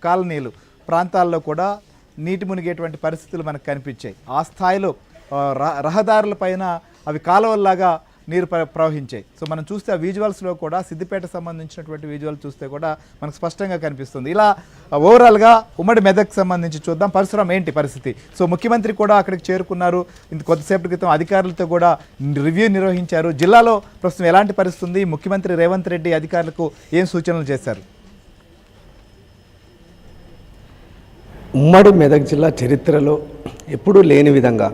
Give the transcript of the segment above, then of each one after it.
కాలనీలు ప్రాంతాల్లో కూడా నీటి మునిగేటువంటి పరిస్థితులు మనకు కనిపించాయి. ఆ స్థాయిలో రహదారులపైన అవి కాలువల్లాగా నీరు ప్రవహించాయి. సో మనం చూస్తే ఆ విజువల్స్లో కూడా సిద్దిపేట సంబంధించినటువంటి విజువల్ చూస్తే కూడా మనకు స్పష్టంగా కనిపిస్తుంది. ఇలా ఓవరాల్గా ఉమ్మడి మెదక్ సంబంధించి చూద్దాం. పరశురాం ఏంటి పరిస్థితి? సో ముఖ్యమంత్రి కూడా అక్కడికి చేరుకున్నారు. ఇంత కొద్దిసేపటి క్రితం అధికారులతో కూడా రివ్యూ నిర్వహించారు. జిల్లాలో ప్రస్తుతం ఎలాంటి పరిస్థితి ఉంది? ముఖ్యమంత్రి రేవంత్ రెడ్డి అధికారులకు ఏం సూచనలు చేశారు? ఉమ్మడి మెదక్ జిల్లా చరిత్రలో ఎప్పుడూ లేని విధంగా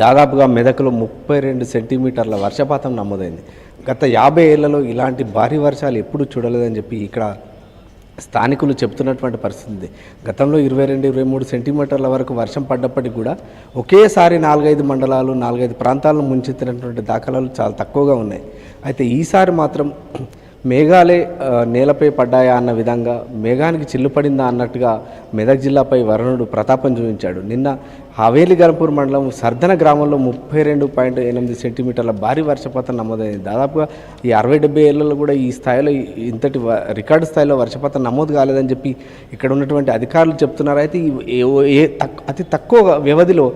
దాదాపుగా మెదక్లో 32 సెంటీమీటర్ల వర్షపాతం నమోదైంది. గత 50 ఏళ్లలో ఇలాంటి భారీ వర్షాలు ఎప్పుడు చూడలేదని చెప్పి ఇక్కడ స్థానికులు చెప్తున్నటువంటి పరిస్థితి. గతంలో 22-23 సెంటీమీటర్ల వరకు వర్షం పడ్డప్పటికి కూడా ఒకేసారి 4-5 మండలాలు 4-5 ప్రాంతాలను ముంచెత్తినటువంటి దాఖలాలు చాలా తక్కువగా ఉన్నాయి. అయితే ఈసారి మాత్రం మేఘాలే నేలపై పడ్డాయా అన్న విధంగా, మేఘానికి చిల్లు పడిందా అన్నట్టుగా మెదక్ జిల్లాపై వరుణుడు ప్రతాపం చూపించాడు. నిన్న హవేలి గన్పూర్ మండలం సర్దన గ్రామంలో 32.8 సెంటీమీటర్ల భారీ వర్షపాతం నమోదైంది. దాదాపుగా ఈ 60-70 ఏళ్లలో కూడా ఈ స్థాయిలో ఇంతటి రికార్డు స్థాయిలో వర్షపాతం నమోదు కాలేదని చెప్పి ఇక్కడ ఉన్నటువంటి అధికారులు చెప్తున్నారు. అయితే అతి తక్కువ వ్యవధిలో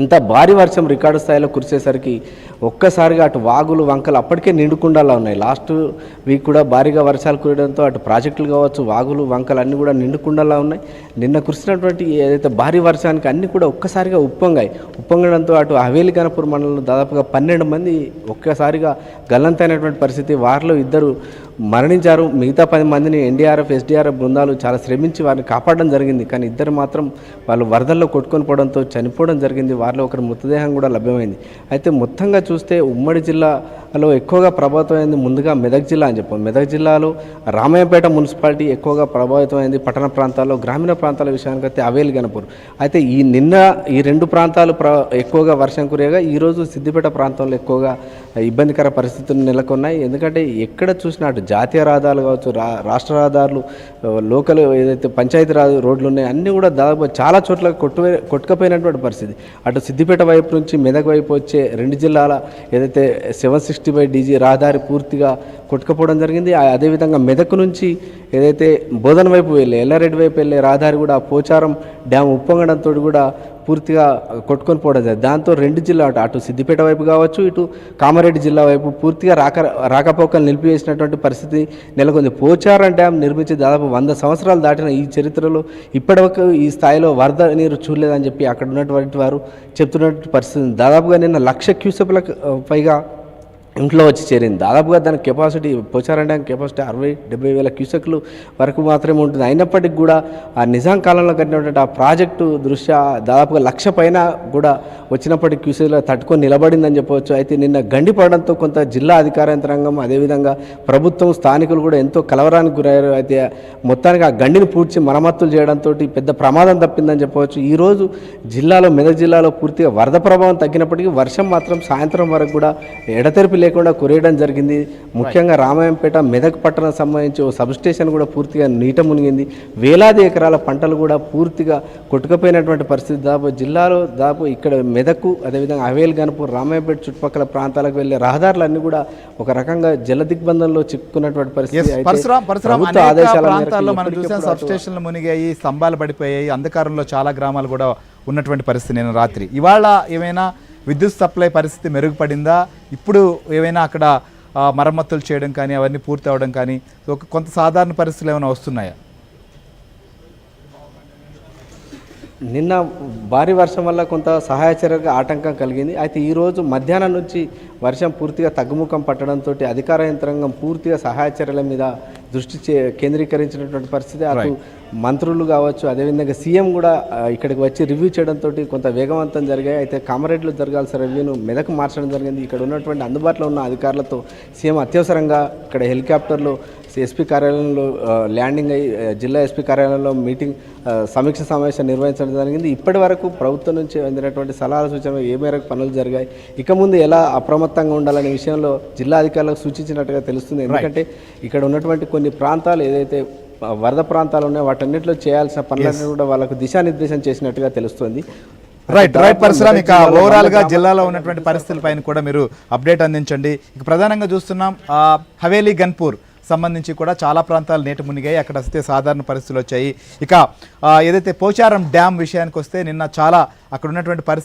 ఇంత భారీ వర్షం రికార్డు స్థాయిలో కురిసేసరికి ఒక్కసారిగా అటు వాగులు వంకలు అప్పటికే నిండుకుండాలా ఉన్నాయి. లాస్ట్ వీక్ కూడా భారీగా వర్షాలు కురవడంతో అటు ప్రాజెక్టులు కావచ్చు, వాగులు వంకలు అన్నీ కూడా నిండుకుండాలా ఉన్నాయి. నిన్న కురిసినటువంటి ఏదైతే భారీ వర్షానికి అన్నీ కూడా ఒక్కసారిగా ఉప్పొంగడంతో అటు హవేలి గన్పూర్ మండలంలో దాదాపుగా 12 మంది ఒక్కసారిగా గల్లంతైనటువంటి పరిస్థితి. వారిలో 2 మరణించారు. మిగతా 10 మందిని ఎన్డీఆర్ఎఫ్, ఎస్డీఆర్ఎఫ్ బృందాలు చాలా శ్రమించి వారిని కాపాడడం జరిగింది. కానీ 2 మాత్రం వాళ్ళు వరదల్లో కొట్టుకొని పోవడంతో చనిపోవడం జరిగింది. వారిలో ఒకరి మృతదేహం కూడా లభ్యమైంది. అయితే మొత్తంగా చూస్తే ఉమ్మడి జిల్లాలో ఎక్కువగా ప్రభావితమైంది ముందుగా మెదక్ జిల్లా అని చెప్పాం. మెదక్ జిల్లాలో రామయ్యపేట మున్సిపాలిటీ ఎక్కువగా ప్రభావితమైంది. పట్టణ ప్రాంతాల్లో, గ్రామీణ ప్రాంతాల విషయానికి అయితే హవేలి గన్పూర్. అయితే నిన్న ఈ 2 ప్రాంతాలు ఎక్కువగా వర్షం కురియగా ఈరోజు సిద్దిపేట ప్రాంతంలో ఎక్కువగా ఇబ్బందికర పరిస్థితులు నెలకొన్నాయి. ఎందుకంటే ఎక్కడ చూసినా అటు జాతీయ రహదారులు కావచ్చు, రాష్ట్ర రహదారులు, లోకల్ ఏదైతే పంచాయతీ రోడ్లు ఉన్నాయి అన్నీ కూడా దాదాపు చాలా చోట్ల కొట్టుకపోయినటువంటి పరిస్థితి. అటు సిద్దిపేట వైపు నుంచి మెదక్ వైపు వచ్చే 2 జిల్లాల ఏదైతే 765 DG రహదారి పూర్తిగా కొట్టుకపోవడం జరిగింది. అదేవిధంగా మెదక్ నుంచి ఏదైతే బోధన వైపు వెళ్ళే, ఎల్లారెడ్డి వైపు వెళ్ళే రహదారి కూడా పోచారం డ్యామ్ ఉప్పొంగడంతో కూడా పూర్తిగా కొట్టుకొని పోవడం జరిగింది. దాంతో 2 జిల్లాలు అటు సిద్దిపేట వైపు కావచ్చు, ఇటు కామారెడ్డి జిల్లా వైపు పూర్తిగా రాకపోకలు నిలిపివేసినటువంటి పరిస్థితి నెలకొంది. పోచారం డ్యామ్ నిర్మించి దాదాపు 100 సంవత్సరాలు దాటిన ఈ చరిత్రలో ఇప్పటివరకు ఈ స్థాయిలో వరద నీరు చూడలేదని చెప్పి అక్కడ ఉన్నటువంటి వారు చెప్తున్నటువంటి పరిస్థితి. దాదాపుగా నిన్న 1,00,000 క్యూసెక్లకు పైగా ఇంట్లో వచ్చి చేరింది. దాదాపుగా దాని కెపాసిటీ పోచారం డ్యామ్ కెపాసిటీ 60-70 వేల క్యూసెక్లు వరకు మాత్రమే ఉంటుంది. అయినప్పటికీ కూడా ఆ నిజాం కాలంలో కట్టినటువంటి ఆ ప్రాజెక్టు దృష్ట్యా దాదాపుగా 1,00,000 పైన కూడా వచ్చినప్పటికీ క్యూసెక్లో తట్టుకొని నిలబడిందని చెప్పవచ్చు. అయితే నిన్న గండి పడడంతో కొంత జిల్లా అధికార యంత్రాంగం, అదేవిధంగా ప్రభుత్వం, స్థానికులు కూడా ఎంతో కలవరానికి గురయ్యారు. అయితే మొత్తానికి ఆ గండిని పూడ్చి మరమ్మతులు చేయడంతో పెద్ద ప్రమాదం తప్పిందని చెప్పవచ్చు. ఈరోజు జిల్లాలో, మెదక్ జిల్లాలో పూర్తిగా వరద ప్రభావం తగ్గినప్పటికీ వర్షం మాత్రం సాయంత్రం వరకు కూడా ఎడతెరిపి లేకుండా కురియడం జరిగింది. ముఖ్యంగా రామాయంపేట మెదక్ పట్టణం సంబంధించి ఓ సబ్స్టేషన్ కూడా పూర్తిగా నీట మునిగింది. వేలాది ఎకరాల పంటలు కూడా పూర్తిగా కొట్టుకుపోయినటువంటి పరిస్థితి. జిల్లాలో ఇక్కడ మెదక్, అదేవిధంగా హవేలి గన్పూర్, రామాయంపేట చుట్టుపక్కల ప్రాంతాలకు వెళ్ళే రహదారులన్నీ కూడా ఒక రకంగా జల దిగ్బంధంలో చిక్కుకున్నటువంటి పరిస్థితి. ప్రాంతాల్లో మనం చూసాం సబ్స్టేషన్లు మునిగాయి, స్తంభాలు పడిపోయాయి, అంధకారంలో చాలా గ్రామాలు కూడా ఉన్నటువంటి పరిస్థితి. నేను రాత్రి ఇవాళ ఏమైనా విద్యుత్ సప్లై పరిస్థితి మెరుగుపడిందా? ఇప్పుడు ఏమైనా అక్కడ మరమ్మతులు చేయడం కానీ అవన్నీ పూర్తి అవ్వడం కానీ కొంత సాధారణ పరిస్థితులు ఏమైనా వస్తున్నాయా? నిన్న భారీ వర్షం వల్ల కొంత సహాయ చర్యలకు ఆటంకం కలిగింది. అయితే ఈరోజు మధ్యాహ్నం నుంచి వర్షం పూర్తిగా తగ్గుముఖం పట్టడంతో అధికార యంత్రాంగం పూర్తిగా సహాయ చర్యల మీద దృష్టి కేంద్రీకరించినటువంటి పరిస్థితి. అటు మంత్రులు కావచ్చు, అదేవిధంగా సీఎం కూడా ఇక్కడికి వచ్చి రివ్యూ చేయడంతో కొంత వేగవంతం జరిగాయి. అయితే కామారెడ్డిలో జరగాల్సిన రివ్యూను మెదక్ మార్చడం జరిగింది. ఇక్కడ ఉన్నటువంటి అందుబాటులో ఉన్న అధికారులతో సీఎం అత్యవసరంగా ఇక్కడ హెలికాప్టర్లో ఎస్పీ కార్యాలయంలో ల్యాండింగ్ అయ్యి జిల్లా ఎస్పీ కార్యాలయంలో మీటింగ్ సమీక్ష సమావేశం నిర్వహించడం జరిగింది. ఇప్పటి వరకు ప్రభుత్వం నుంచి అందినటువంటి సలహాల సూచనలు ఏ మేరకు పనులు జరిగాయి, ఇక ముందు ఎలా అప్రమత్తంగా ఉండాలనే విషయంలో జిల్లా అధికారులకు సూచించినట్టుగా తెలుస్తుంది. ఎందుకంటే ఇక్కడ ఉన్నటువంటి కొన్ని ప్రాంతాలు ఏదైతే వరద ప్రాంతాలు ఉన్నాయో వాటన్నిటిలో చేయాల్సిన పనులన్నీ కూడా వాళ్ళకు దిశానిర్దేశం చేసినట్టుగా తెలుస్తుంది. రైట్ పరశురాం, ఇక ఓవరాల్ గా జిల్లాలో ఉన్నటువంటి పరిస్థితుల పైన కూడా మీరు అప్డేట్ అందించండి. ఇక ప్రధానంగా చూస్తున్నాం హవేలి గన్పూర్ సంబంధించి కూడా చాలా ప్రాంతాలు నీట మునిగాయి. అక్కడ వస్తే సాధారణ పరిస్థితులు వచ్చాయి. ఇక ఏదైతే పోచారం డ్యామ్ విషయానికి వస్తే నిన్న చాలా అక్కడ ఉన్నటువంటి పరిస్థితి